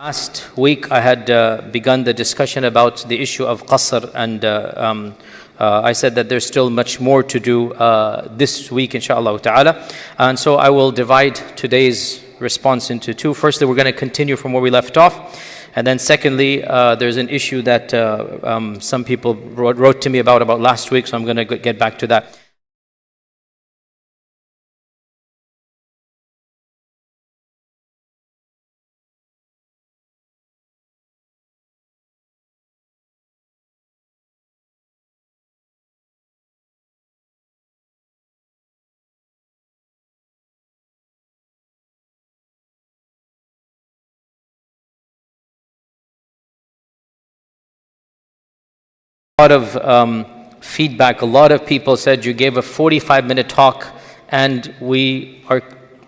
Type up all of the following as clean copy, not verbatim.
Last week I had begun the discussion about the issue of qasr, and I said that there's still much more to do this week, inshallah ta'ala. And so I will divide today's response into two. Firstly, we're going to continue from where we left off. And then secondly, there's an issue that some people wrote to me about last week, so I'm going to get back to that. A lot of feedback. A lot of people said you gave a 45-minute talk and we're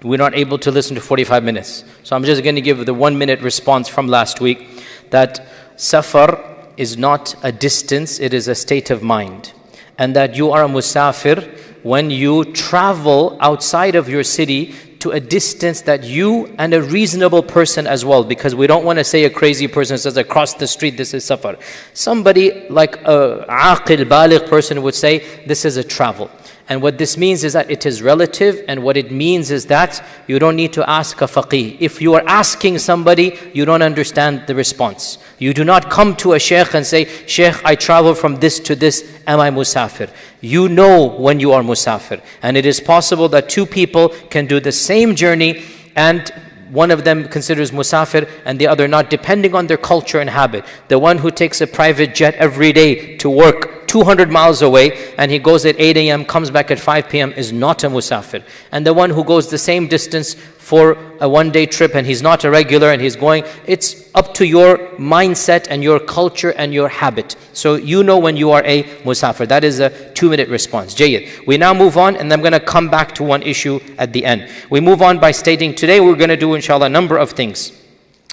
not able to listen to 45 minutes. So I'm just going to give the 1-minute response from last week, that safar is not a distance, it is a state of mind. And that you are a musafir when you travel outside of your city to a distance that you and a reasonable person as well, because we don't want to say a crazy person says across the street this is safar. Somebody like a aqil, baligh person would say this is a travel. And what this means is that it is relative, and what it means is that you don't need to ask a faqih. If you are asking somebody, you don't understand the response. You do not come to a shaykh and say, Shaykh, I travel from this to this, am I musafir? You know when you are musafir. And it is possible that two people can do the same journey and one of them considers musafir and the other not, depending on their culture and habit. The one who takes a private jet every day to work 200 miles away and he goes at 8 a.m., comes back at 5 p.m. is not a musafir. And the one who goes the same distance for a one-day trip and he's not a regular and he's going, it's up to your mindset and your culture and your habit. So you know when you are a musafir. That is a 2-minute response. Jayyid. We now move on, and I'm going to come back to one issue at the end. We move on by stating today we're going to do inshallah a number of things.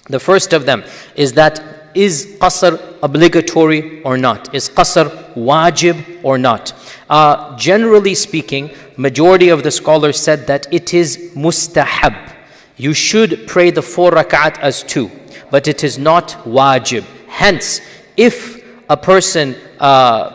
The first of them is that, is qasr obligatory or not? Is qasr wajib or not? Generally speaking, majority of the scholars said that it is mustahab. You should pray the 4 rak'at as 2, but it is not wajib. Hence, if a person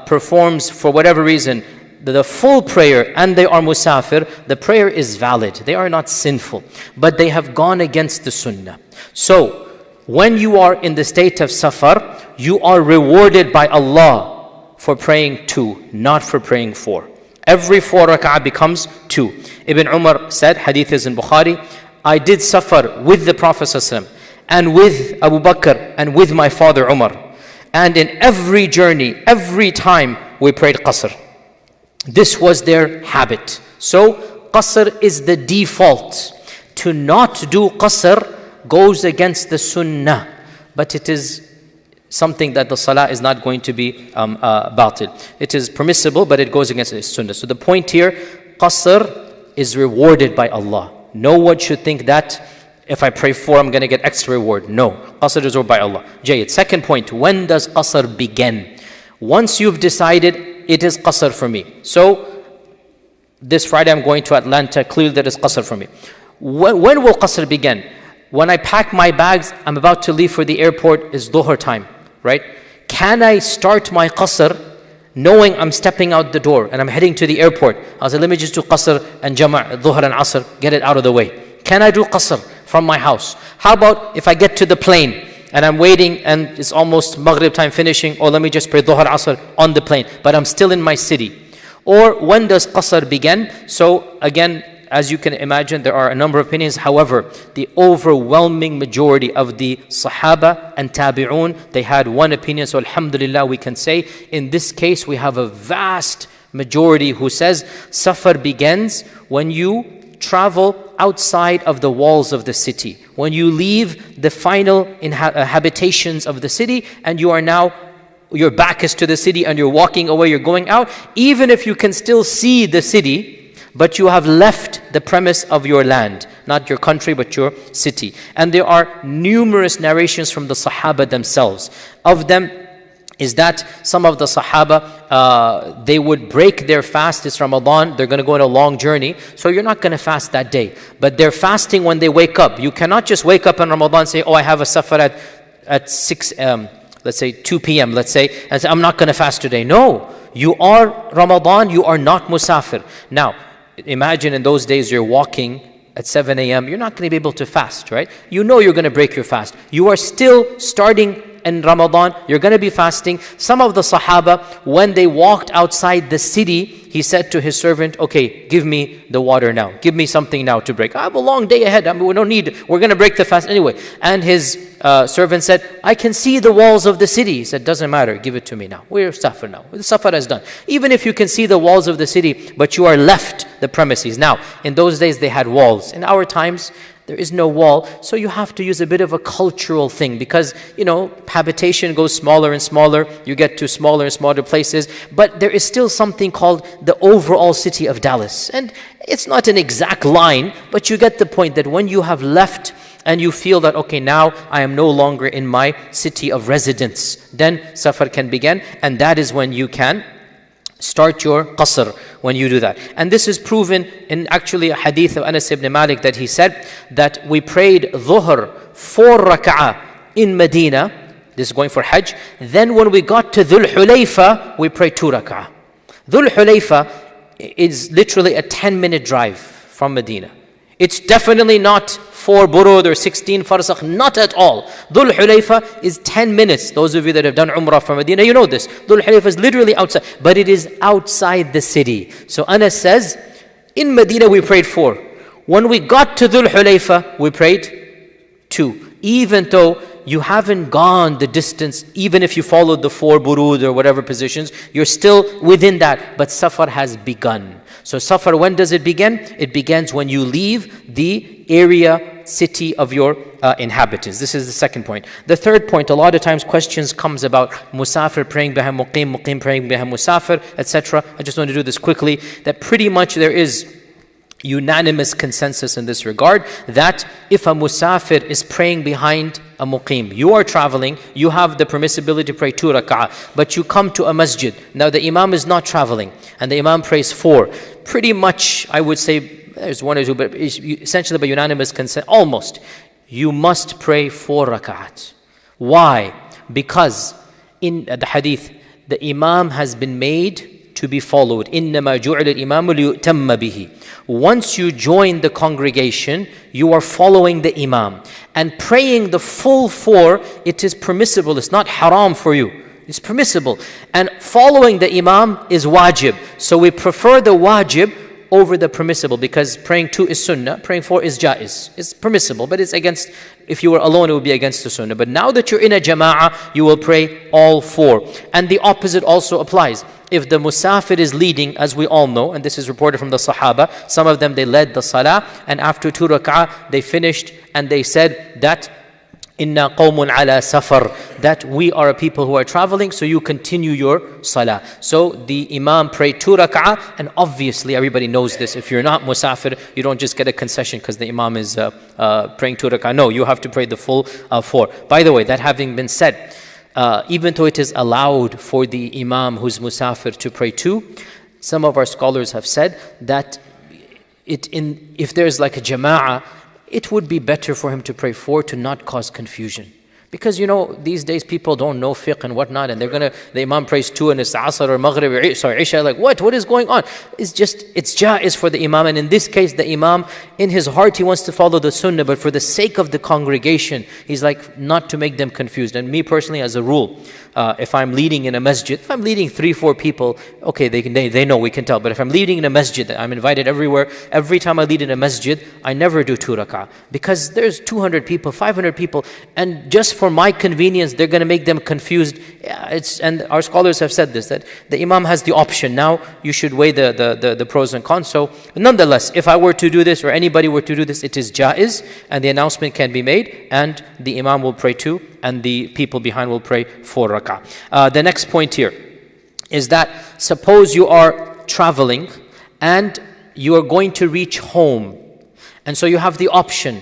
performs for whatever reason the full prayer and they are musafir, the prayer is valid. They are not sinful, but they have gone against the sunnah. So, when you are in the state of safar, you are rewarded by Allah for praying 2, not for praying 4. Every 4 rak'ah becomes 2. Ibn Umar said, hadith is in Bukhari, I did safar with the Prophet ﷺ and with Abu Bakr and with my father Umar. And in every journey, every time we prayed qasr. This was their habit. So qasr is the default. To not do qasr goes against the sunnah, but it is something that the salah is not going to be batil. It is permissible, but it goes against the sunnah. So the point here, qasr is rewarded by Allah. No one should think that if I pray 4, I'm going to get extra reward. No, qasr is rewarded by Allah. Jayyid. Second point, when does qasr begin? Once you've decided it is qasr for me. So this Friday I'm going to Atlanta, clearly that is qasr for me. When will qasr begin? When I pack my bags, I'm about to leave for the airport, is dhuhr time, right? Can I start my qasr knowing I'm stepping out the door and I'm heading to the airport? I said, let me just do qasr and jama', dhuhr and asr, get it out of the way. Can I do qasr from my house? How about if I get to the plane and I'm waiting and it's almost maghrib time finishing, or let me just pray dhuhr asr on the plane, but I'm still in my city? Or when does qasr begin? So again, as you can imagine, there are a number of opinions. However, the overwhelming majority of the Sahaba and Tabi'un, they had one opinion. So alhamdulillah, we can say, in this case, we have a vast majority who says, safar begins when you travel outside of the walls of the city. When you leave the final habitations of the city, and you are now, your back is to the city and you're walking away, you're going out. Even if you can still see the city, but you have left the premise of your land, not your country, but your city. And there are numerous narrations from the Sahaba themselves. Of them, is that some of the Sahaba, they would break their fast. It's Ramadan, they're going to go on a long journey, so you're not going to fast that day. But they're fasting when they wake up. You cannot just wake up in Ramadan and say, oh, I have a safar at 6, let's say 2 p.m., let's say, and say, I'm not going to fast today. No, you are Ramadan, you are not musafir. Now, imagine in those days you're walking at 7 a.m., you're not going to be able to fast, right? You know you're going to break your fast. You are still starting in Ramadan, you're going to be fasting. Some of the Sahaba, when they walked outside the city, he said to his servant, okay, give me the water now. Give me something now to break. I have a long day ahead. We don't need, we're going to break the fast anyway. And his servant said, I can see the walls of the city. He said, doesn't matter, give it to me now. We're safar now. The safar is done. Even if you can see the walls of the city, but you are left the premises. Now, in those days they had walls. In our times, there is no wall, so you have to use a bit of a cultural thing because, habitation goes smaller and smaller, you get to smaller and smaller places, but there is still something called the overall city of Dallas. And it's not an exact line, but you get the point that when you have left and you feel that, okay, now I am no longer in my city of residence, then safar can begin, and that is when you can start your qasr when you do that. And this is proven in actually a hadith of Anas ibn Malik that he said that we prayed dhuhr 4 rak'ah in Medina. This is going for Hajj. Then when we got to Dhul Hulayfa, we prayed 2 rak'ah. Dhul Hulayfa is literally a 10-minute drive from Medina. It's definitely not 4 burud or 16 farsakh, not at all. Dhul Hulayfa is 10 minutes. Those of you that have done Umrah from Medina, you know this. Dhul Hulayfa is literally outside, but it is outside the city. So Anas says, in Medina we prayed 4. When we got to Dhul Hulayfa, we prayed 2. Even though you haven't gone the distance, even if you followed the 4 burud or whatever positions, you're still within that. But safar has begun. So safar, when does it begin? It begins when you leave the area, city of your inhabitants. This is the second point. The third point, a lot of times questions comes about musafir praying behind muqim, muqim praying behind musafir, etc. I just want to do this quickly, that pretty much there is unanimous consensus in this regard that if a musafir is praying behind a muqim, you are traveling, you have the permissibility to pray 2 rak'ah, but you come to a masjid. Now the imam is not traveling and the imam prays 4. Pretty much, I would say, there's 1 or 2, but essentially by unanimous consent, almost, you must pray 4 rak'ahs. Why? Because in the hadith, the imam has been made to be followed. إِنَّمَا جُعِلَ الْإِمَامُ لِيُؤْتَمَّ بِهِ. Once you join the congregation, you are following the imam. And praying the full 4, it is permissible. It's not haram for you. It's permissible. And following the imam is wajib. So we prefer the wajib over the permissible, because praying 2 is sunnah, praying 4 is jaiz. It's permissible, but it's against, if you were alone, it would be against the sunnah. But now that you're in a jama'ah, you will pray all 4. And the opposite also applies. If the musafir is leading, as we all know, and this is reported from the Sahaba, some of them, they led the salah, and after 2 rak'ah, they finished, and they said that, Inna qawmun ala safar, that we are a people who are traveling, so you continue your salah. So the imam prayed 2 rak'ah, and obviously everybody knows this. If you're not musafir, you don't just get a concession because the imam is praying 2 rak'ah. No, you have to pray the full 4. By the way, that having been said, even though it is allowed for the imam who's musafir to pray 2, some of our scholars have said that if there's like a jama'ah, it would be better for him to pray 4 to not cause confusion. Because these days people don't know fiqh and whatnot, and the imam prays 2 and it's asr or maghrib or isha, like what is going on? It's jaiz for the imam, and in this case the imam, in his heart he wants to follow the sunnah, but for the sake of the congregation, he's like not to make them confused. And me personally, as a rule, if I'm leading in a masjid, if I'm leading 3-4 people, okay, they know, we can tell. But if I'm leading in a masjid, I'm invited everywhere. Every time I lead in a masjid, I never do 2 rak'ah, because there's 200 people, 500 people, and just for my convenience, they're going to make them confused. And our scholars have said this, that the imam has the option. Now you should weigh the pros and cons. So nonetheless, if I were to do this, or anybody were to do this, it is jaiz, and the announcement can be made, and the imam will pray 2, and the people behind will pray 4 rak'ah. The next point here is that suppose you are traveling and you are going to reach home, and so you have the option,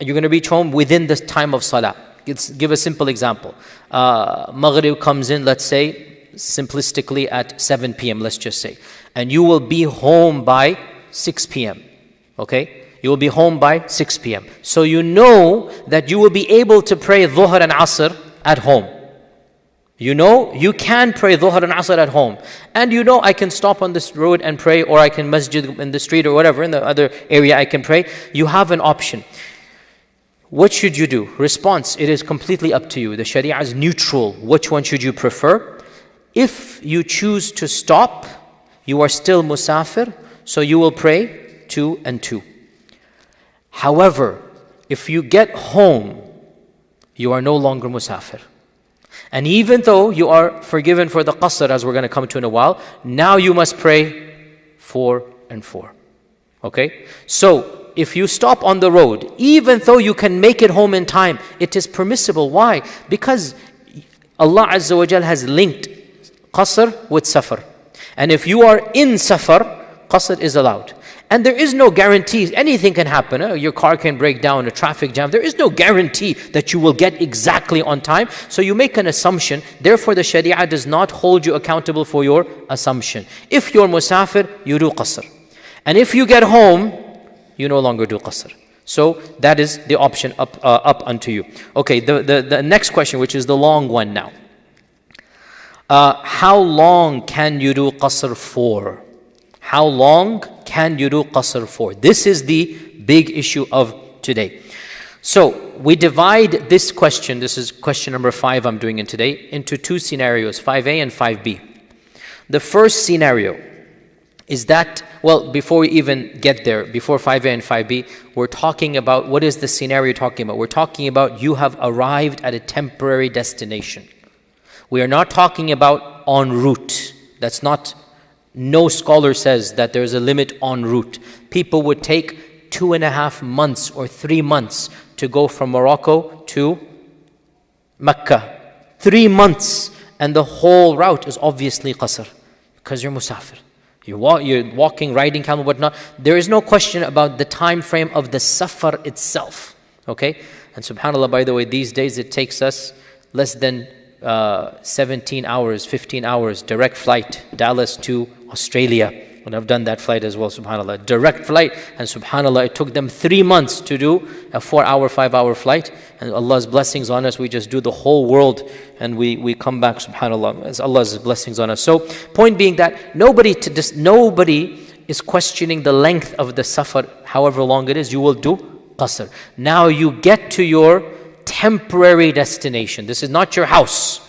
you're going to reach home within the time of salah. Give a simple example. Maghrib comes in, let's say, simplistically at 7 p.m., let's just say. And you will be home by 6 p.m., okay? You will be home by 6 p.m. So you know that you will be able to pray Dhuhr and Asr at home. You know you can pray Dhuhr and Asr at home. And you know I can stop on this road and pray, or I can masjid in the street or whatever, in the other area I can pray. You have an option. What should you do? Response, it is completely up to you. The Sharia is neutral. Which one should you prefer? If you choose to stop, you are still musafir, so you will pray 2 and 2. However, if you get home, you are no longer musafir. And even though you are forgiven for the qasr, as we're going to come to in a while, now you must pray 4 and 4. Okay? So, if you stop on the road, even though you can make it home in time, it is permissible. Why? Because Allah Azza wa Jal has linked qasr with safar. And if you are in safar, qasr is allowed. And there is no guarantee. Anything can happen. Your car can break down, a traffic jam. There is no guarantee that you will get exactly on time. So you make an assumption. Therefore, the Sharia does not hold you accountable for your assumption. If you're musafir, you do qasr. And if you get home, you no longer do qasr. So that is the option up unto you. Okay, the next question, which is the long one now. How long can you do qasr for? How long can you do qasr for? This is the big issue of today. So we divide this question, this is question number 5 I'm doing in today, into 2 scenarios, 5a and 5b. The first scenario is that, well, before we even get there, before 5a and 5b, we're talking about, what is the scenario talking about? We're talking about you have arrived at a temporary destination. We are not talking about en route. That's not, no scholar says that there's a limit en route. People would take 2.5 months or 3 months to go from Morocco to Mecca. 3 months, and the whole route is obviously qasr, because you're musafir. You're walking, riding camel, whatnot. There is no question about the time frame of the safar itself. Okay? And subhanAllah, by the way, these days it takes us less than 17 hours, 15 hours, direct flight, Dallas to Australia. And I've done that flight as well, subhanAllah. Direct flight, and subhanAllah, it took them 3 months to do a 4-hour, 5-hour flight. And Allah's blessings on us, we just do the whole world and we come back, subhanAllah, as Allah's blessings on us. So, point being that nobody is questioning the length of the safar, however long it is, you will do qasr. Now you get to your temporary destination. This is not your house.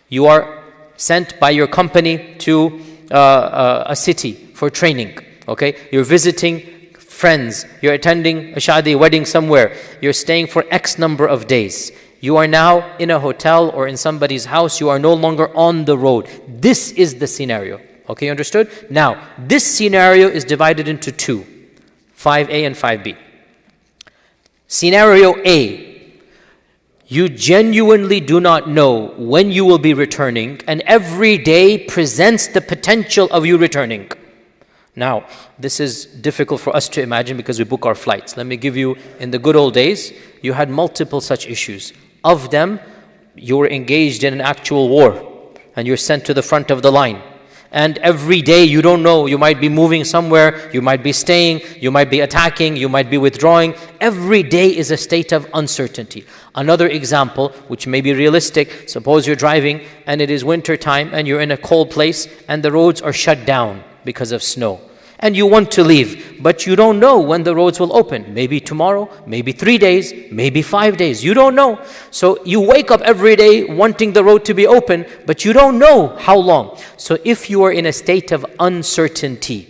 You are sent by your company to a city for training. Okay, you're visiting friends. You're attending a shadi, wedding somewhere. You're staying for X number of days. You are now in a hotel or in somebody's house. You are no longer on the road. This is the scenario. Okay, understood? Now, this scenario is divided into 2, 5a and 5b. Scenario A. You genuinely do not know when you will be returning, and every day presents the potential of you returning. Now, this is difficult for us to imagine because we book our flights. Let me give you, in the good old days, you had multiple such issues. Of them, you were engaged in an actual war, and you're sent to the front of the line. And every day, you don't know, you might be moving somewhere, you might be staying, you might be attacking, you might be withdrawing. Every day is a state of uncertainty. Another example, which may be realistic, suppose you're driving and it is winter time and you're in a cold place and the roads are shut down because of snow. And you want to leave, but you don't know when the roads will open. Maybe tomorrow, maybe 3 days, maybe 5 days. You don't know. So you wake up every day wanting the road to be open, but you don't know how long. So if you are in a state of uncertainty,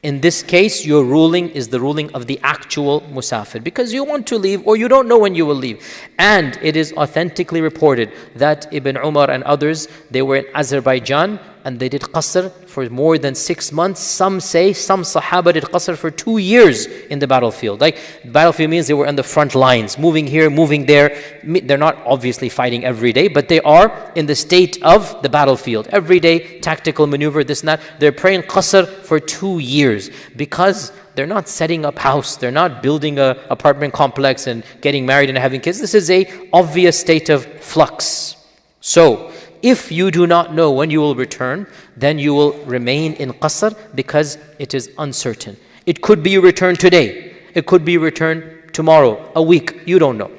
in this case, your ruling is the ruling of the actual musafir, because you want to leave or you don't know when you will leave. And it is authentically reported that Ibn Umar and others, they were in Azerbaijan and they did qasr for more than 6 months. Some say, some Sahaba did qasr for 2 years in the battlefield. Like, battlefield means they were on the front lines, moving here, moving there. They're not obviously fighting every day, but they are in the state of the battlefield. Every day, tactical maneuver, this and that. They're praying qasr for 2 years because they're not setting up house. They're not building an apartment complex and getting married and having kids. This is a obvious state of flux. So, if you do not know when you will return, then you will remain in qasr because it is uncertain. It could be you return today. It could be you return tomorrow, a week. You don't know.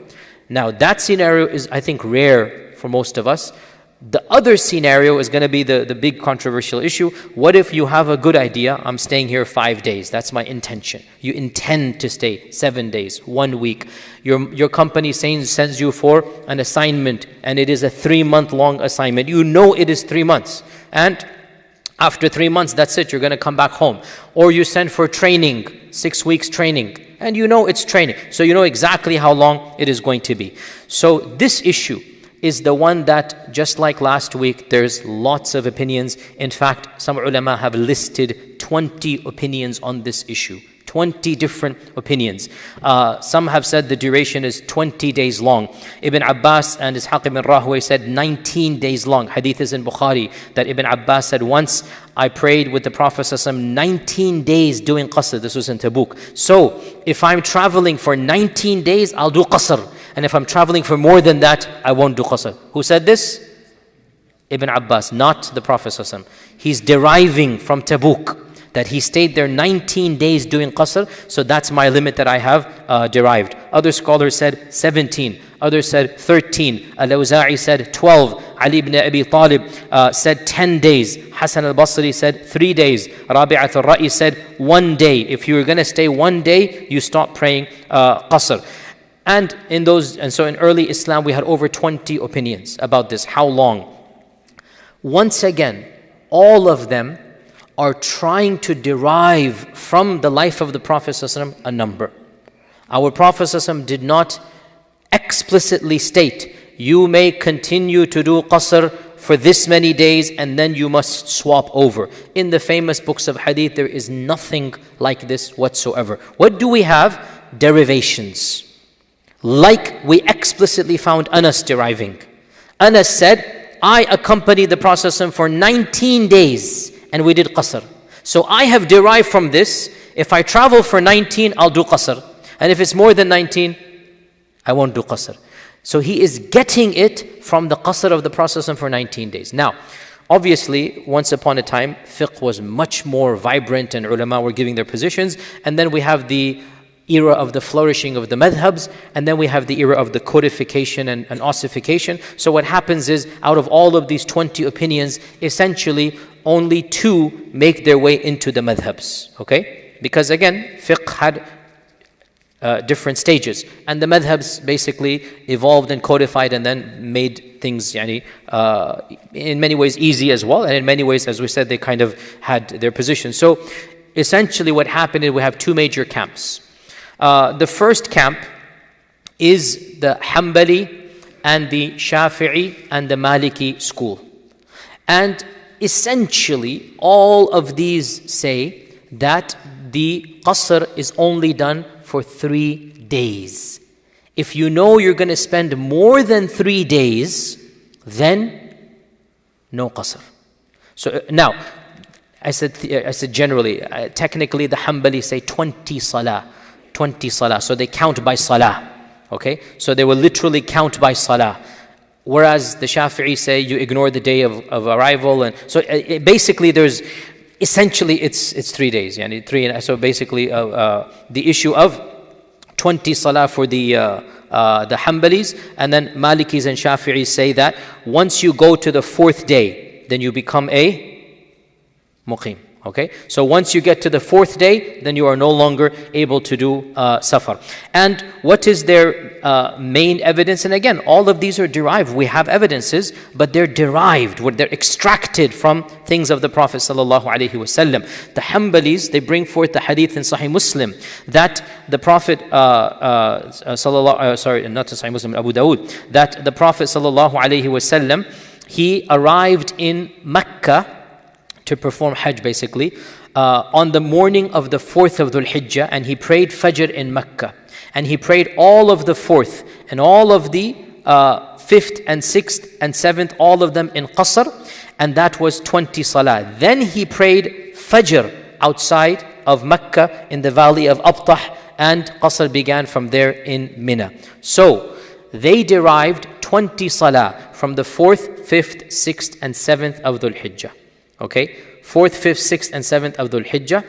Now, that scenario is, I think, rare for most of us. The other scenario is going to be the big controversial issue. What if you have a good idea? I'm staying here 5 days. That's my intention. You intend to stay 7 days, 1 week. Your company sends you for an assignment, and it is a 3-month-long assignment. You know it is 3 months. And after 3 months, that's it. You're going to come back home. Or you send for training, 6 weeks training. And you know it's training. So you know exactly how long it is going to be. So this issue is the one that, just like last week, there's lots of opinions. In fact, some ulama have listed 20 opinions on this issue. 20 different opinions. Some have said the duration is 20 days long. Ibn Abbas and Ishaq ibn Rahway said 19 days long. Hadith is in Bukhari that Ibn Abbas said, once I prayed with the Prophet ﷺ 19 days doing qasr. This was in Tabuk. So, if I'm traveling for 19 days, I'll do qasr. And if I'm traveling for more than that, I won't do qasr. Who said this? Ibn Abbas, not the Prophet ﷺ. He's deriving from Tabuk that he stayed there 19 days doing qasr. So that's my limit that I have derived. Other scholars said 17. Others said 13. Al-Awza'i said 12. Ali ibn Abi Talib said 10 days. Hasan al-Basri said 3 days. Rabi'at al-Ra'i said 1 day. If you were going to stay 1 day, you stop praying qasr. And so in early Islam, we had over 20 opinions about this. How long? Once again, all of them are trying to derive from the life of the Prophet ﷺ a number. Our Prophet ﷺ did not explicitly state, you may continue to do qasr for this many days and then you must swap over. In the famous books of hadith, there is nothing like this whatsoever. What do we have? Derivations. Like we explicitly found Anas deriving. Anas said, I accompanied the Prophet ﷺ for 19 days and we did qasr. So I have derived from this, if I travel for 19, I'll do qasr. And if it's more than 19, I won't do qasr. So he is getting it from the qasr of the Prophet ﷺ for 19 days. Now, obviously, once upon a time, fiqh was much more vibrant and ulama were giving their positions. And then we have the era of the flourishing of the madhabs, and then we have the era of the codification and ossification. So what happens is, out of all of these 20 opinions, essentially only 2 make their way into the madhabs. Okay? Because again, fiqh had different stages, and the madhabs basically evolved and codified and then made things in many ways easy as well, and in many ways, as we said, they kind of had their position. So essentially what happened is we have 2 major camps. The first camp is the Hanbali and the Shafi'i and the Maliki school. And essentially, all of these say that the qasr is only done for 3 days. If you know you're going to spend more than 3 days, then no qasr. So now, I said generally, technically the Hanbali say 20 salah. 20 salah. So they count by salah. Okay? So they will literally count by salah. Whereas the Shafi'i say you ignore the day of arrival. And so basically essentially it's 3 days. So basically the issue of 20 salah for the Hanbalis, and then Malikis and Shafi'is say that once you go to the 4th day, then you become a muqim. Okay, so once you get to the 4th day, then you are no longer able to do safar. And what is their main evidence? And again, all of these are derived. We have evidences, but they're derived. They're extracted from things of the Prophet sallallahu alaihi wasallam. The Hanbalis, they bring forth the hadith in Sahih Muslim that the Prophet not in Sahih Muslim, Abu Dawood, that the Prophet sallallahu alaihi wasallam, he arrived in Mecca to perform Hajj basically, on the morning of the 4th of Dhul Hijjah, and he prayed Fajr in Mecca. And he prayed all of the 4th and all of the 5th and 6th and 7th, all of them in Qasr, and that was 20 salah. Then he prayed Fajr outside of Mecca in the valley of Abtah, and Qasr began from there in Mina. So they derived 20 salah from the 4th, 5th, 6th and 7th of Dhul Hijjah. Okay, 4th, 5th, 6th and 7th of Dhul Hijjah.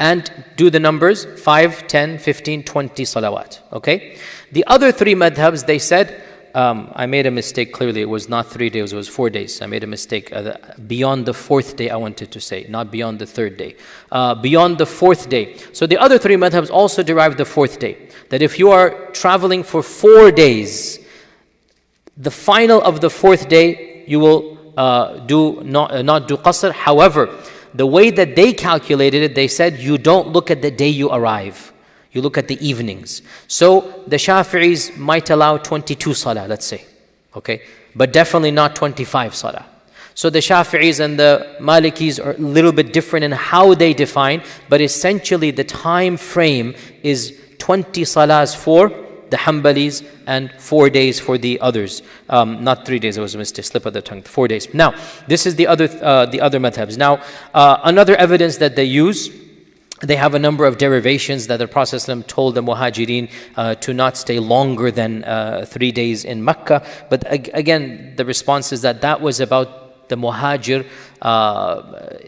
And do the numbers, 5, 10, 15, 20 salawat. Okay, the other three madhabs, they said, I made a mistake clearly, it was not 3 days, it was 4 days. I made a mistake, beyond the 4th day I wanted to say, not beyond the 3rd day. Beyond the 4th day. So the other three madhabs also derived the 4th day. That if you are traveling for 4 days, the final of the 4th day, you will not do qasr. However, the way that they calculated it, they said you don't look at the day you arrive. You look at the evenings. So the Shafi'is might allow 22 salah, let's say. Okay? But definitely not 25 salah. So the Shafi'is and the Malikis are a little bit different in how they define, but essentially the time frame is 20 salahs for the Hanbalis and 4 days for the others. Not 3 days, it was a mistake, slip of the tongue, 4 days. Now, this is the other madhabs. Now, another evidence that they use, they have a number of derivations that the Prophet ﷺ told the Muhajirin to not stay longer than 3 days in Mecca. But again, the response is that was about the Muhajir.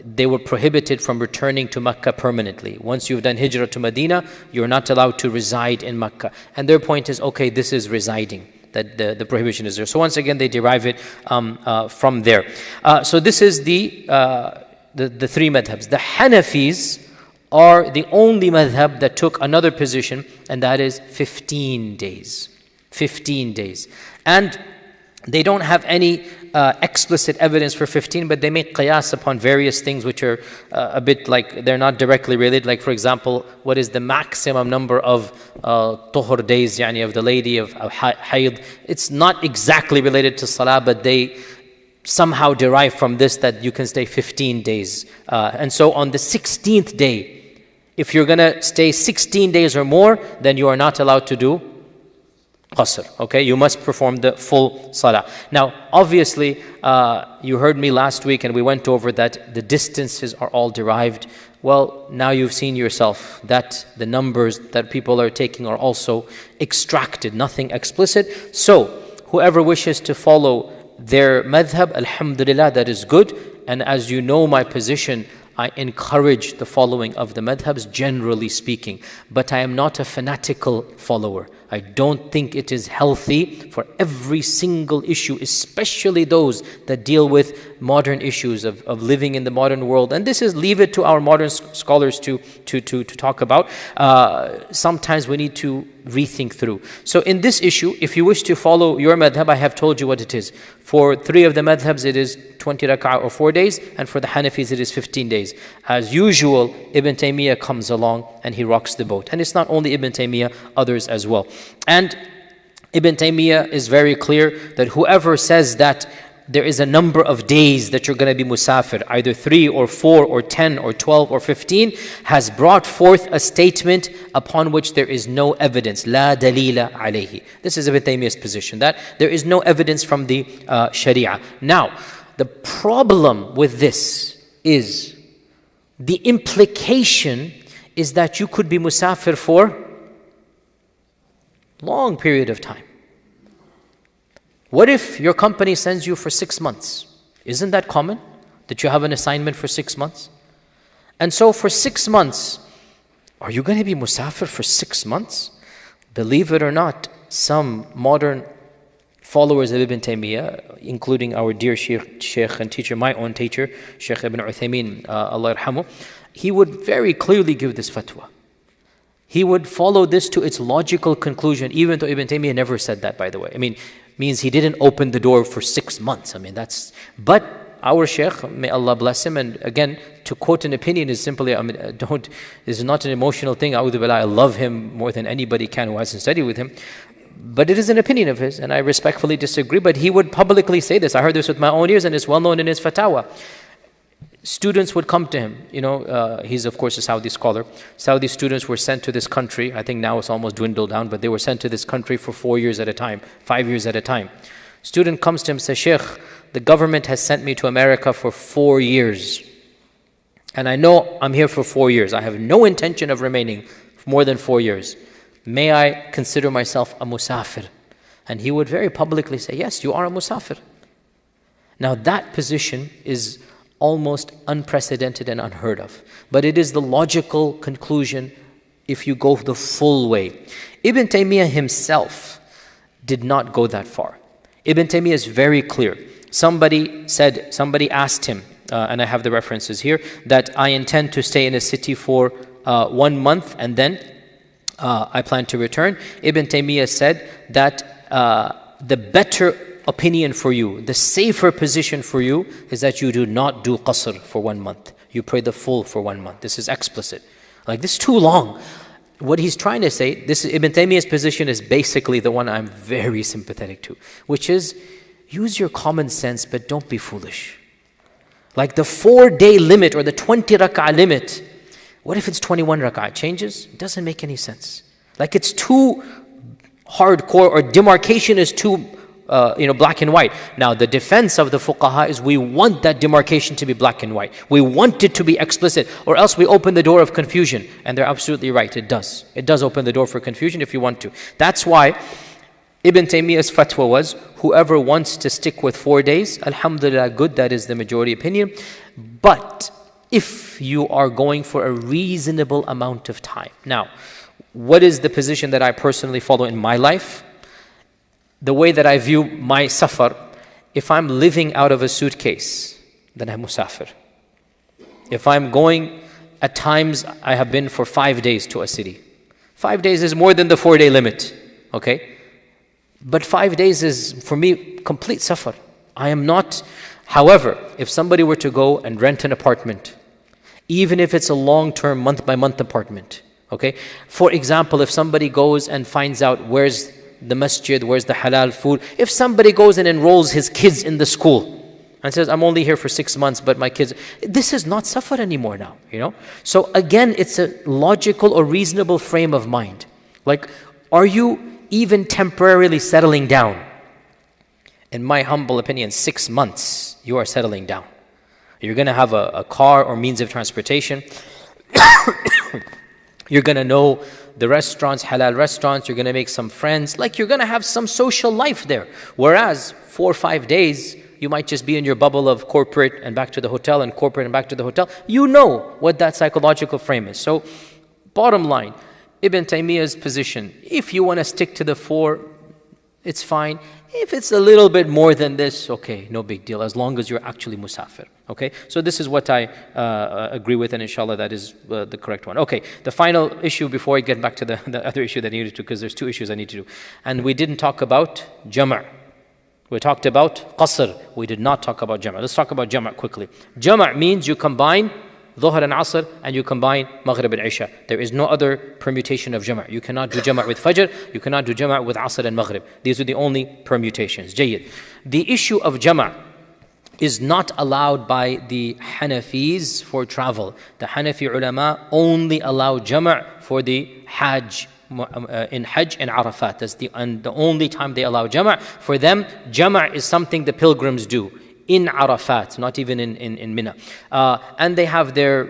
They were prohibited from returning to Mecca permanently. Once you've done Hijrah to Medina, you're not allowed to reside in Mecca. And their point is, okay, this is residing, that the prohibition is there. So once again, they derive it from there. So this is the three madhabs. The Hanafis are the only madhab that took another position, and that is 15 days. 15 days. And they don't have any explicit evidence for 15, but they make qiyas upon various things which are a bit like, they're not directly related. Like for example, what is the maximum number of tuhur days, yani of the lady of hayd? It's not exactly related to salah, but they somehow derive from this that you can stay 15 days. And so on the 16th day, if you're going to stay 16 days or more, then you are not allowed to do qasr. Okay, you must perform the full salah. Now, obviously, you heard me last week and we went over that the distances are all derived. Well, now you've seen yourself that the numbers that people are taking are also extracted, nothing explicit. So, whoever wishes to follow their madhab, alhamdulillah, that is good. And as you know my position, I encourage the following of the madhabs, generally speaking. But I am not a fanatical follower. I don't think it is healthy for every single issue, especially those that deal with modern issues of living in the modern world. And this is, leave it to our modern scholars to talk about. Sometimes we need to rethink through. So in this issue, if you wish to follow your madhab, I have told you what it is. For three of the madhabs, it is 20 rak'ah or 4 days, and for the Hanafis, it is 15 days. As usual, Ibn Taymiyyah comes along and he rocks the boat. And it's not only Ibn Taymiyyah, others as well. And Ibn Taymiyyah is very clear that whoever says that there is a number of days that you're going to be musafir, either 3 or 4 or 10 or 12 or 15, has brought forth a statement upon which there is no evidence. La dalila alayhi. This is Ibn Taymiyyah's position, that there is no evidence from the Sharia. Now, the problem with this is the implication is that you could be musafir for long period of time. What if your company sends you for 6 months? Isn't that common? That you have an assignment for 6 months? And so for 6 months, are you going to be musafir for 6 months? Believe it or not, some modern followers of Ibn Taymiyyah, including our dear Shaykh and teacher, my own teacher, Shaykh Ibn Uthaymeen, Allah yarhamu, he would very clearly give this fatwa. He would follow this to its logical conclusion, even though Ibn Taymiyyah never said that, by the way. I mean, means he didn't open the door for 6 months. I mean, that's... But our Shaykh, may Allah bless him, and again, to quote an opinion is simply, I mean, this is not an emotional thing. A'udhu billah, I love him more than anybody can who hasn't studied with him. But it is an opinion of his, and I respectfully disagree. But he would publicly say this. I heard this with my own ears, and it's well known in his fatwa. students would come to him. He's of course a Saudi scholar. Saudi students were sent to this country. I think now it's almost dwindled down, but they were sent to this country for 4 years at a time, 5 years at a time. Student comes to him and says, Sheikh, the government has sent me to America for 4 years. And I know I'm here for 4 years. I have no intention of remaining for more than 4 years. May I consider myself a musafir? And he would very publicly say, yes, you are a musafir. Now that position is almost unprecedented and unheard of. But it is the logical conclusion if you go the full way. Ibn Taymiyyah himself did not go that far. Ibn Taymiyyah is very clear. Somebody asked him, and I have the references here, that I intend to stay in a city for 1 month and then I plan to return. Ibn Taymiyyah said that the better opinion for you, the safer position for you is that you do not do qasr for 1 month. You pray the full for 1 month. This is explicit. Like, this is too long. What he's trying to say, Ibn Taymiyyah's position is basically the one I'm very sympathetic to, which is use your common sense, but don't be foolish. Like the 4-day limit or the 20 rak'ah limit, what if it's 21 rak'ah? It changes? It doesn't make any sense. Like, it's too hardcore, or demarcation is too black and white. Now the defense of the fuqaha is we want that demarcation to be black and white. We want it to be explicit, or else we open the door of confusion. And they're absolutely right, it does. It does open the door for confusion if you want to. That's why Ibn Taymiyyah's fatwa was, whoever wants to stick with 4 days, alhamdulillah, good, that is the majority opinion. But if you are going for a reasonable amount of time. Now, what is the position that I personally follow in my life? The way that I view my safar, if I'm living out of a suitcase, then I'm musafir. If I'm going, at times I have been for 5 days to a city. 5 days is more than the 4-day limit, okay? But 5 days is, for me, complete safar. I am not, however, if somebody were to go and rent an apartment, even if it's a long-term, month-by-month apartment, okay? For example, if somebody goes and finds out where's the masjid, where's the halal food, if somebody goes and enrolls his kids in the school and says, I'm only here for 6 months, but my kids, this is not safar anymore now, So again, it's a logical or reasonable frame of mind. Like, are you even temporarily settling down? In my humble opinion, 6 months, you are settling down. You're going to have a car or means of transportation. You're going to know the restaurants, halal restaurants. You're going to make some friends. Like, you're going to have some social life there. Whereas 4 or 5 days, you might just be in your bubble of corporate and back to the hotel and corporate and back to the hotel. You know what that psychological frame is. So, bottom line, Ibn Taymiyyah's position, if you want to stick to the 4, it's fine. If it's a little bit more than this, okay, no big deal, as long as you're actually musafir. Okay, so this is what I agree with, and inshallah that is the correct one. Okay, the final issue before I get back to the other issue that I needed to, because there's 2 issues I need to do. And we didn't talk about jama'. We talked about qasr. We did not talk about jama'. Let's talk about jama' quickly. Jama' means you combine Dhuhr and Asr, and you combine Maghrib and Isha. There is no other permutation of Jama'. You cannot do Jama' with Fajr, you cannot do Jama' with Asr and Maghrib. These are the only permutations. Jayyid. The issue of Jama' is not allowed by the Hanafis for travel. The Hanafi ulama only allow Jama' for the Hajj, in Hajj and Arafat. That's the only time they allow Jama'. For them, Jama' is something the pilgrims do in Arafat, not even in Mina. And they have their,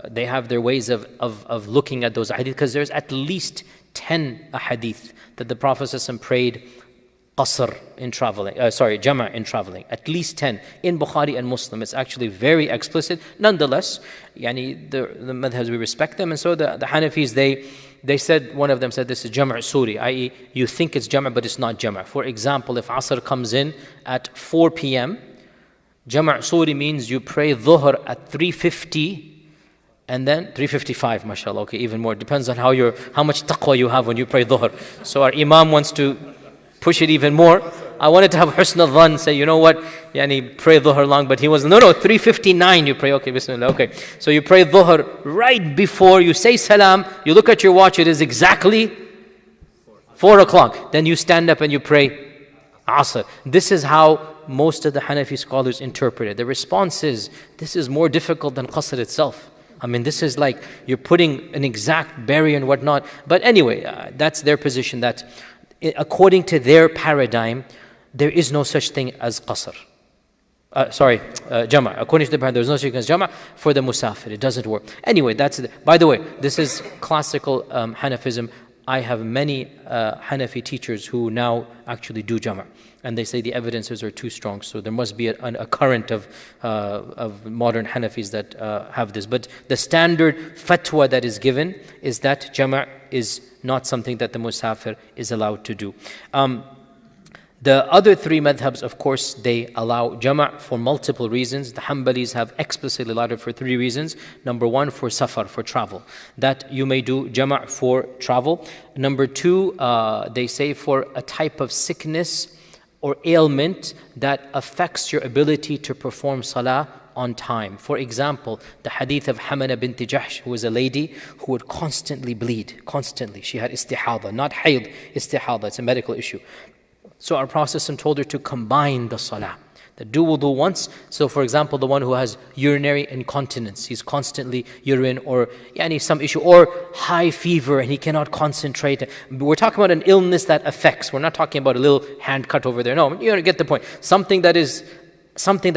they have their ways of looking at those hadith, because there's at least 10 hadith that the Prophet ﷺ prayed qasr in traveling, jama' in traveling. At least 10 in Bukhari and Muslim. It's actually very explicit. Nonetheless, the madhabs, we respect them. And so the Hanafis, they said, one of them said this is jama' suri, i.e. you think it's jama' but it's not jama'. For example, if Asr comes in at 4 p.m., jama' suri means you pray dhuhr at 3:50 and then 3:55, mashallah, okay, even more. Depends on how much taqwa you have when you pray dhuhr. So our imam wants to push it even more. I wanted to have husn al-dhan, say, you know what, pray dhuhr long, but he was, no, 3:59 you pray, okay, bismillah, okay. So you pray dhuhr right before you say salam, you look at your watch, it is exactly 4 o'clock. Then you stand up and you pray Asr. This is how most of the Hanafi scholars interpret it. The response is, this is more difficult than Qasr itself. I mean, this is like you're putting an exact barrier and whatnot. But anyway, that's their position, that according to their paradigm, there is no such thing as Qasr. Jama'. According to the paradigm, there's no such thing as Jama' for the Musafir. It doesn't work. Anyway, by the way, this is classical Hanafism. I have many Hanafi teachers who now actually do Jama'. And they say the evidences are too strong. So there must be a current of modern Hanafis that have this. But the standard fatwa that is given is that Jama' is not something that the Musafir is allowed to do. The other three madhabs, of course, they allow Jama' for multiple reasons. The Hanbalis have explicitly allowed it for three reasons. Number one, for safar, for travel. That you may do Jama' for travel. Number two, they say for a type of sickness or ailment that affects your ability to perform salah on time. For example, the hadith of Hamana bint Jahsh, who was a lady who would constantly bleed, constantly. She had istihada, not hayd, istihada. It's a medical issue. So our Prophet told her to combine the salah. That do wudu once. So for example, the one who has urinary incontinence, he's constantly urine, or some issue, or high fever and he cannot concentrate. We're talking about an illness that affects. We're not talking about a little hand cut over there. No, you get the point. Something that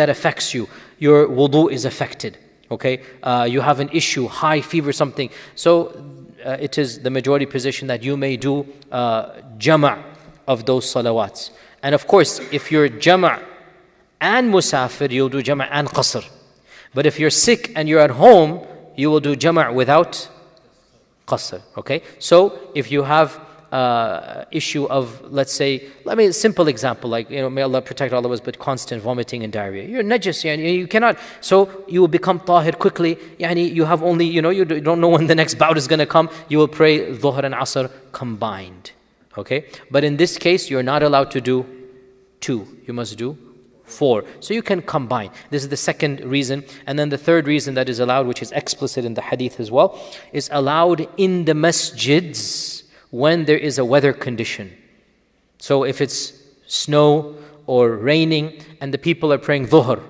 affects you. Your wudu is affected. Okay, you have an issue, high fever, something. So it is the majority position that you may do Jama' of those salawats. And of course, if you're Jama' and Musafir, you'll do Jama' and Qasr. But if you're sick and you're at home, you will do Jama' without Qasr. Okay? So if you have issue of, let's say, simple example, like, may Allah protect all of us, but constant vomiting and diarrhea. You're najis, you cannot, so you will become tahir quickly. You have only, you don't know when the next bout is going to come. You will pray Dhuhr and Asr combined. Okay? But in this case, you're not allowed to do 2. You must do 4. So you can combine. This is the second reason. And then the third reason that is allowed, which is explicit in the hadith as well, is allowed in the masjids when there is a weather condition. So if it's snow or raining and the people are praying dhuhr,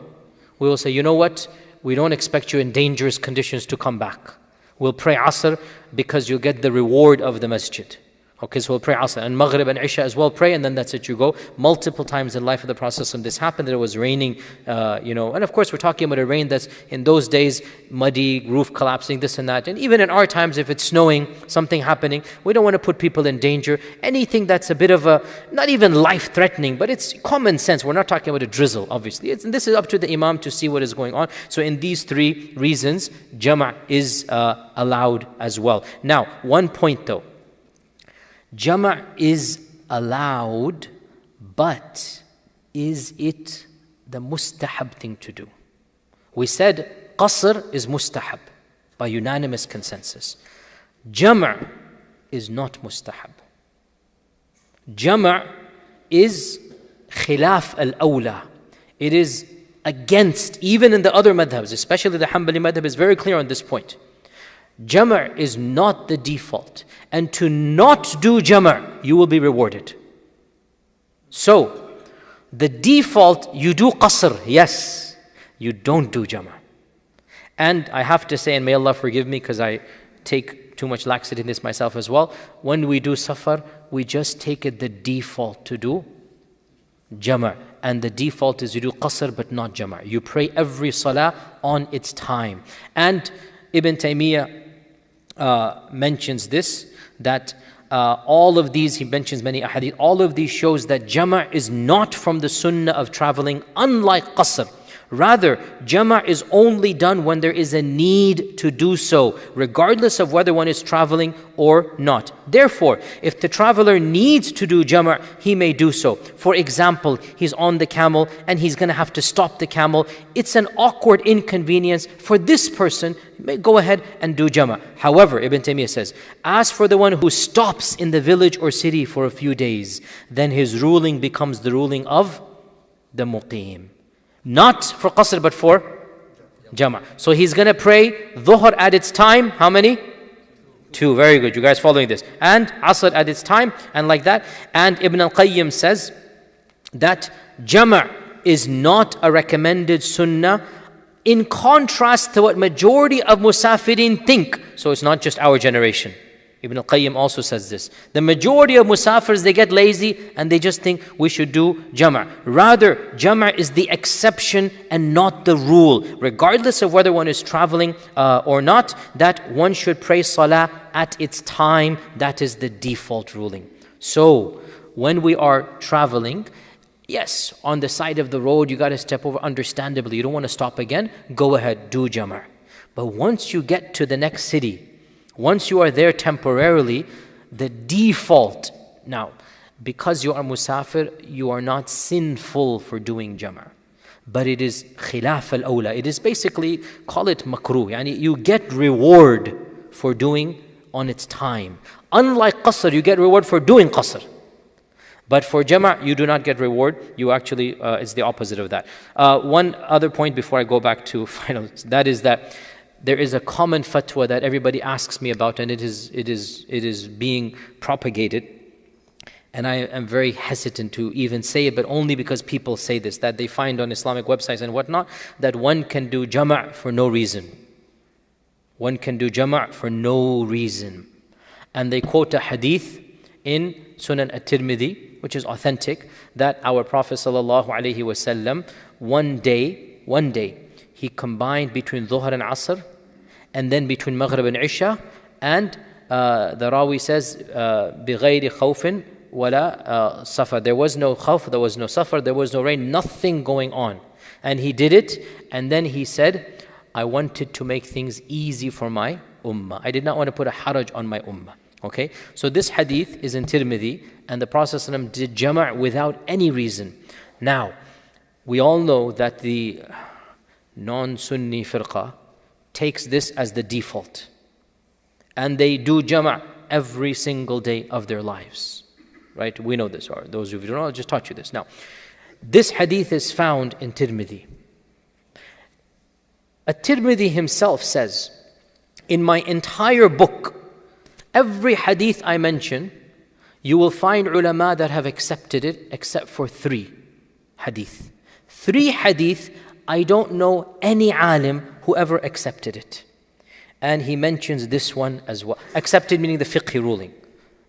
we will say, you know what? We don't expect you in dangerous conditions to come back. We'll pray asr because you'll get the reward of the masjid. Okay, so we'll pray Asr and Maghrib and Isha as well, pray, and then that's it, you go. Multiple times in life of the Prophet this happened, that it was raining, and of course we're talking about a rain that's in those days, muddy, roof collapsing, this and that. And even in our times, if it's snowing, something happening, we don't want to put people in danger. Anything that's a bit of not even life-threatening, but it's common sense. We're not talking about a drizzle, obviously. This is up to the Imam to see what is going on. So in these three reasons, Jama' is allowed as well. Now, one point though. Jama' is allowed, but is it the mustahab thing to do? We said Qasr is mustahab by unanimous consensus. Jama' is not mustahab. Jama' is khilaf al-awla. It is against, even in the other madhabs, especially the Hanbali madhab is very clear on this point. Jama' is not the default. And to not do Jama', you will be rewarded. So, the default, you do Qasr, yes. You don't do Jama'. And I have to say, and may Allah forgive me because I take too much laxity in this myself as well. When we do Safar, we just take it the default to do Jama'. And the default is you do Qasr but not Jama'. You pray every Salah on its time. And Ibn Taymiyyah mentions this, that all of these, he mentions many ahadith, all of these shows that Jama' is not from the sunnah of traveling, unlike Qasr. Rather, Jama' is only done when there is a need to do so, regardless of whether one is traveling or not. Therefore, if the traveler needs to do Jama', he may do so. For example, he's on the camel and he's going to have to stop the camel. It's an awkward inconvenience for this person. He may go ahead and do Jama'. However, Ibn Taymiyyah says, as for the one who stops in the village or city for a few days, then his ruling becomes the ruling of the muqim. Not for Qasr, but for Jama'. So he's going to pray Dhuhr at its time. How many? 2. Very good. You guys following this. And Asr at its time, and like that. And Ibn al-Qayyim says that jama' is not a recommended sunnah, in contrast to what majority of musafirin think. So it's not just our generation. Ibn al-Qayyim also says this. The majority of musafirs, they get lazy and they just think we should do jama'. Rather, jama' is the exception and not the rule. Regardless of whether one is traveling or not, that one should pray salah at its time. That is the default ruling. So, when we are traveling, yes, on the side of the road, you got to step over, understandably. You don't want to stop again. Go ahead, do jama'. But once you get to the next city, once you are there temporarily, the default, now, because you are musafir, you are not sinful for doing jama'. But it is khilaf al-awla. It is basically, call it makruh. Yani you get reward for doing on its time. Unlike qasr, you get reward for doing qasr. But for jama', you do not get reward. You actually, it's the opposite of that. One other point before I go back to final, that is that there is a common fatwa that everybody asks me about, and it is being propagated. And I am very hesitant to even say it, but only because people say this, that they find on Islamic websites and whatnot, that one can do jama' for no reason. One can do jama' for no reason. And they quote a hadith in Sunan at-Tirmidhi, which is authentic, that our Prophet ﷺ, one day, he combined between Dhuhr and Asr, and then between Maghrib and Isha, and the Rawi says, بِغَيْرِ خَوْفٍ وَلَا safar. There was no khawf, there was no safar, there was no rain, nothing going on. And he did it, and then he said, I wanted to make things easy for my ummah. I did not want to put a haraj on my ummah. Okay, so this hadith is in Tirmidhi, and the Prophet ﷺ did jama' without any reason. Now, we all know that the non-Sunni firqa takes this as the default, and they do jama' every single day of their lives. Right? We know this, or those of you who don't know, I'll just taught you this. Now, this hadith is found in Tirmidhi. At-Tirmidhi himself says, in my entire book, every hadith I mention, you will find ulama that have accepted it except for 3 hadith. 3 hadith, I don't know any alim who ever accepted it. And he mentions this one as well. Accepted meaning the fiqhi ruling,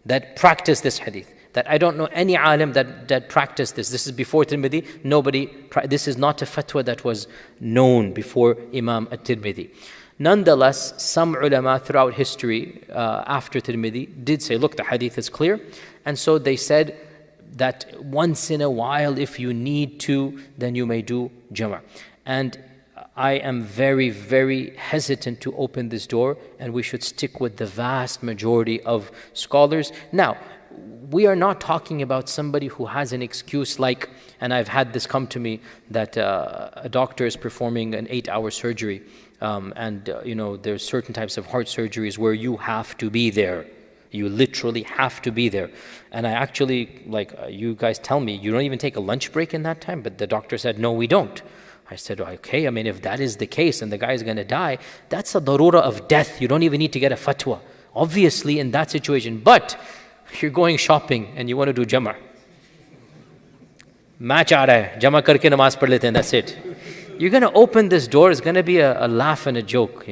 that practiced this hadith. That I don't know any alim that practiced this. This is before Tirmidhi. This is not a fatwa that was known before Imam at-Tirmidhi. Nonetheless, some ulama throughout history after Tirmidhi did say, look, the hadith is clear. And so they said that once in a while, if you need to, then you may do jama'. And I am very, very hesitant to open this door, and we should stick with the vast majority of scholars. Now, we are not talking about somebody who has an excuse like, and I've had this come to me, that a doctor is performing an 8-hour surgery. There's certain types of heart surgeries where you have to be there. You literally have to be there. And I actually, you guys tell me, you don't even take a lunch break in that time? But the doctor said, no, we don't. I said, okay, if that is the case and the guy is going to die, that's a darura of death. You don't even need to get a fatwa. Obviously, in that situation. But if you're going shopping and you want to do jama', match aa raha hai, jama karke namaz padh lete hain, that's it. You're going to open this door, it's going to be a laugh and a joke,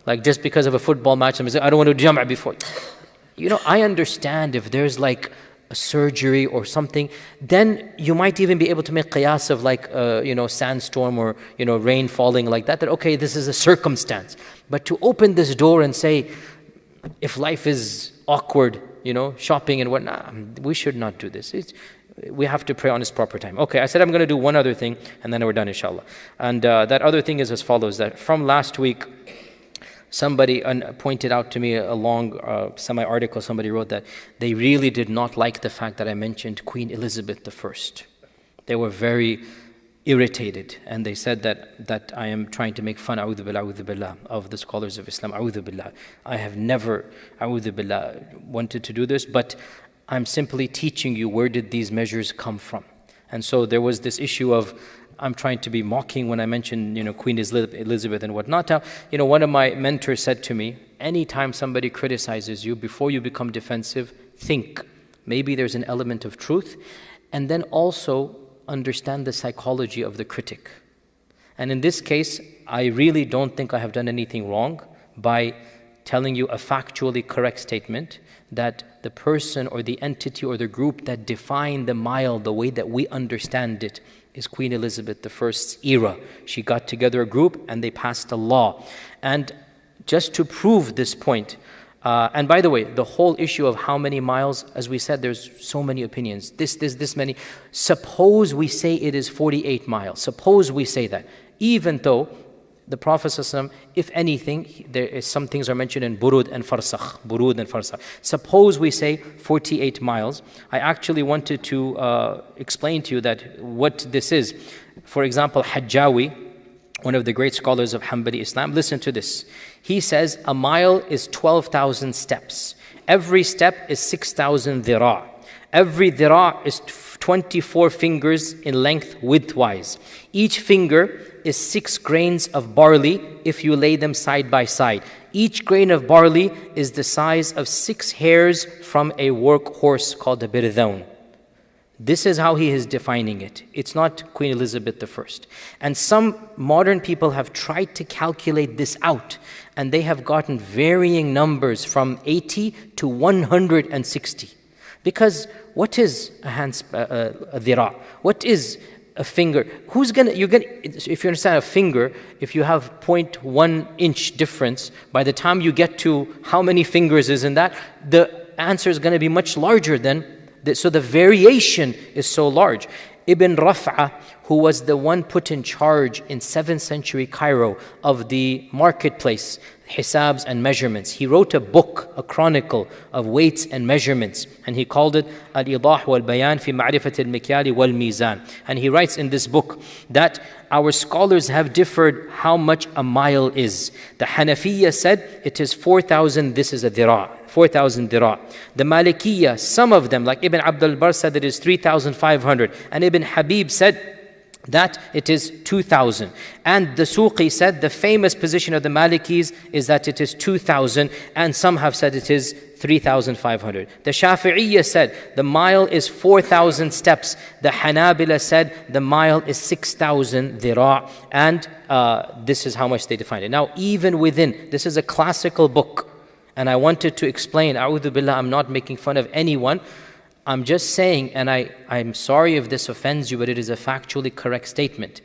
Like just because of a football match, somebody says, I don't want to do jama' before. I understand if there's like a surgery or something, then you might even be able to make qiyas of sandstorm or, rain falling like that okay, this is a circumstance. But to open this door and say, if life is awkward, shopping and whatnot, we should not do this. We have to pray on its proper time. Okay, I said I'm going to do one other thing and then we're done, inshallah. And that other thing is as follows, that from last week, somebody pointed out to me a long semi-article, somebody wrote that they really did not like the fact that I mentioned Queen Elizabeth I. They were very irritated, and they said that I am trying to make fun, a'udhu billah, of the scholars of Islam, a'udhu billah. I have never, a'udhu billah, wanted to do this, but I'm simply teaching you where did these measures come from. And so there was this issue of, I'm trying to be mocking when I mention, Queen Elizabeth and whatnot. Now, one of my mentors said to me, anytime somebody criticizes you, before you become defensive, think, maybe there's an element of truth. And then also, understand the psychology of the critic. And in this case, I really don't think I have done anything wrong by telling you a factually correct statement that the person or the entity or the group that defined the mile the way that we understand it is Queen Elizabeth I's era. She got together a group and they passed a law. And just to prove this point, and by the way, the whole issue of how many miles, as we said, there's so many opinions. This many. Suppose we say it is 48 miles. Suppose we say that. Even though the Prophet ﷺ, if anything, there is some things are mentioned in burud and farsakh. Burud and farsakh. Suppose we say 48 miles. I actually wanted to explain to you that what this is. For example, Hajjawi, one of the great scholars of Hanbali Islam, listen to this. He says a mile is 12,000 steps. Every step is 6,000 dhira. Every dhira is 24 fingers in length widthwise. Each finger is 6 grains of barley if you lay them side by side. Each grain of barley is the size of 6 hairs from a work horse called a birdawn. This is how he is defining it. It's not Queen Elizabeth I. And some modern people have tried to calculate this out, and they have gotten varying numbers from 80 to 160. Because what is a dhira? What is a finger? If you understand a finger, if you have 0.1 inch difference, by the time you get to how many fingers is in that, the answer is going to be much larger than. So the variation is so large. Ibn Raf'a, who was the one put in charge in 7th century Cairo of the marketplace, hisabs and measurements, he wrote a book, a chronicle of weights and measurements, and he called it Al-Idah wal-Bayan fi Ma'rifat al-Mikyali wal-Mizan. And he writes in this book that our scholars have differed how much a mile is. The Hanafiya said it is 4,000, this is a dhira, 4,000 dhira. The Malikiyya, some of them, like Ibn Abdul Bar, said it is 3,500. And Ibn Habib said that it is 2,000. And the Suqi said the famous position of the Malikis is that it is 2,000, and some have said it is 3,500. The Shafi'iyya said the mile is 4,000 steps. The Hanabila said the mile is 6,000 dhira, and this is how much they defined it. Now, even within, this is a classical book, and I wanted to explain, A'udhu Billah, I'm not making fun of anyone. I'm just saying, and I'm sorry if this offends you, but it is a factually correct statement.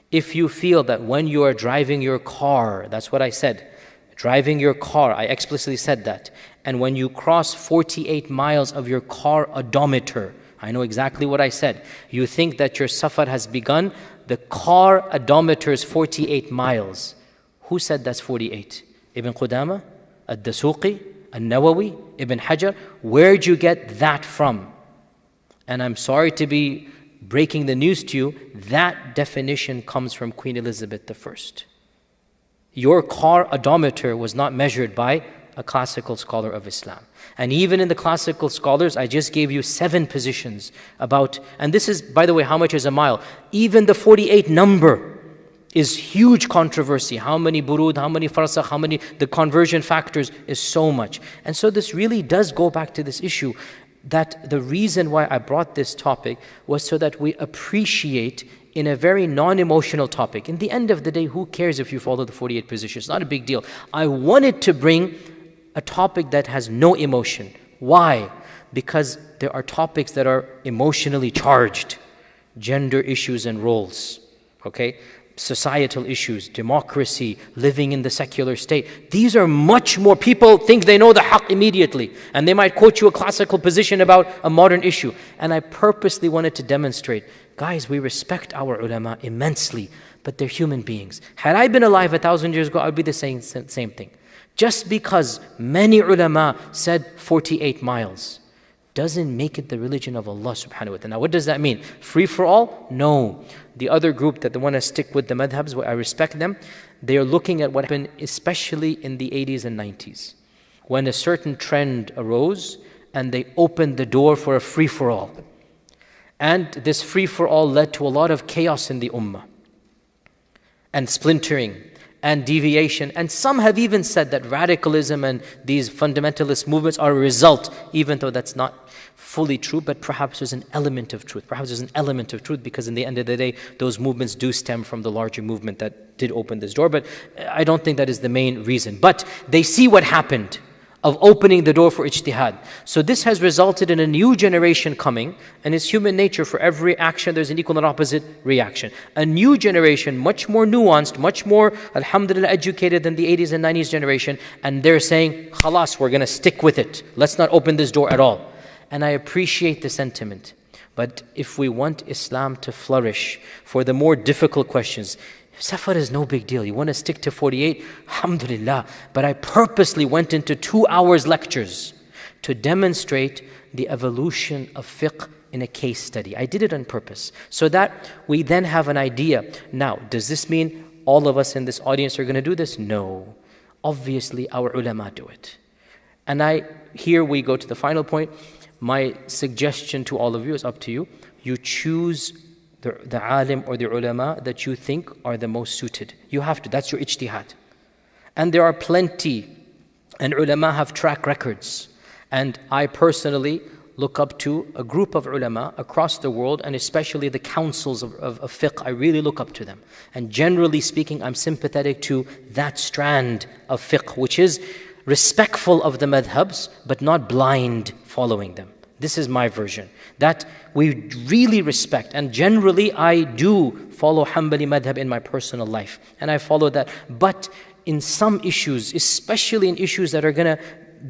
If you feel that when you are driving your car, that's what I said, driving your car, I explicitly said that, and when you cross 48 miles of your car odometer, I know exactly what I said, you think that your safar has begun, the car odometer is 48 miles. Who said that's 48? Ibn Qudama? Ad-Dasuqi? An-Nawawi? Ibn Hajar? Where'd you get that from? And I'm sorry to be breaking the news to you, that definition comes from Queen Elizabeth I. Your car odometer was not measured by a classical scholar of Islam. And even in the classical scholars, I just gave you 7 positions about, and this is, by the way, how much is a mile? Even the 48 number is huge controversy. How many burud, how many farsakh, how many, the conversion factors is so much. And so this really does go back to this issue that the reason why I brought this topic was so that we appreciate in a very non-emotional topic. In the end of the day, who cares if you follow the 48 positions? It's not a big deal. I wanted to bring a topic that has no emotion. Why? Because there are topics that are emotionally charged. Gender issues and roles. Okay? Societal issues, democracy, living in the secular state. These are much more, people think they know the haqq immediately, and they might quote you a classical position about a modern issue. And I purposely wanted to demonstrate, guys, we respect our ulama immensely, but they're human beings. Had I been alive 1,000 years ago, I would be the same thing. Just because many ulama said 48 miles doesn't make it the religion of Allah subhanahu wa ta'ala. Now what does that mean? Free for all? No. The other group that they want to stick with the madhabs, I respect them, they are looking at what happened especially in the 80s and 90s, when a certain trend arose and they opened the door for a free for all. And this free for all led to a lot of chaos in the ummah and splintering and deviation. And some have even said that radicalism and these fundamentalist movements are a result, even though that's not fully true, but perhaps there's an element of truth. Perhaps there's an element of truth because in the end of the day, those movements do stem from the larger movement that did open this door. But I don't think that is the main reason. But they see what happened of opening the door for ijtihad. So this has resulted in a new generation coming, and it's human nature, for every action there's an equal and opposite reaction. A new generation, much more nuanced, much more, alhamdulillah, educated than the 80s and 90s generation, and they're saying, khalas, we're going to stick with it. Let's not open this door at all. And I appreciate the sentiment. But if we want Islam to flourish, for the more difficult questions, Safar is no big deal. You want to stick to 48? Alhamdulillah. But I purposely went into 2 hours lectures to demonstrate the evolution of fiqh in a case study. I did it on purpose so that we then have an idea. Now, does this mean all of us in this audience are going to do this? No. Obviously, our ulama do it. And here we go to the final point. My suggestion to all of you is up to you. You choose the alim or the ulama that you think are the most suited. You have to, that's your ijtihad. And there are plenty, and ulama have track records. And I personally look up to a group of ulama across the world, and especially the councils of fiqh. I really look up to them. And generally speaking, I'm sympathetic to that strand of fiqh, which is respectful of the madhabs, but not blind following them. This is my version, that we really respect. And generally, I do follow Hanbali madhab in my personal life. And I follow that. But in some issues, especially in issues that are going to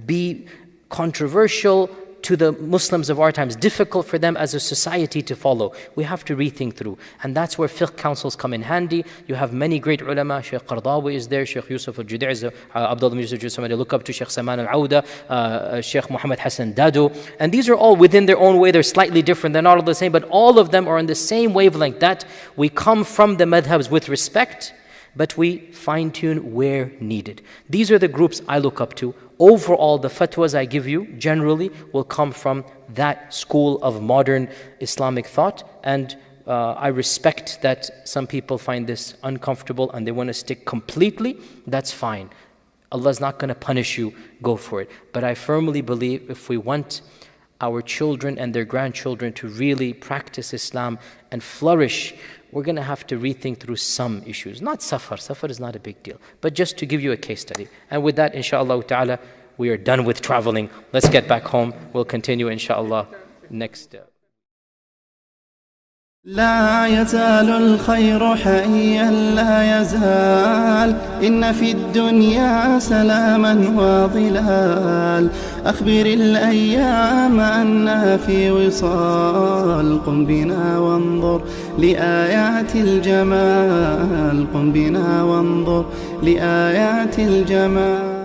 be controversial to the Muslims of our times, difficult for them as a society to follow, we have to rethink through. And that's where fiqh councils come in handy. You have many great ulama. Shaykh Qadhi is there, Shaykh Yusuf al-Judaiz, Abdullah Yusuf, somebody look up to, Shaykh Saman al-Awda, Shaykh Muhammad Hassan Dado. And these are all within their own way. They're slightly different. They're not all the same, but all of them are on the same wavelength, that we come from the madhabs with respect, but we fine-tune where needed. These are the groups I look up to. Overall, the fatwas I give you generally will come from that school of modern Islamic thought. And I respect that some people find this uncomfortable and they want to stick completely. That's fine. Allah's not going to punish you. Go for it. But I firmly believe if we want our children and their grandchildren to really practice Islam and flourish, we're going to have to rethink through some issues. Not safar. Safar is not a big deal. But just to give you a case study. And with that, inshallah ta'ala, we are done with traveling. Let's get back home. We'll continue, inshallah, next. لا يزال الخير حيا لا يزال إن في الدنيا سلاما وظلال أخبر الأيام أنها في وصال قم بنا وانظر لآيات الجمال قم بنا وانظر لآيات الجمال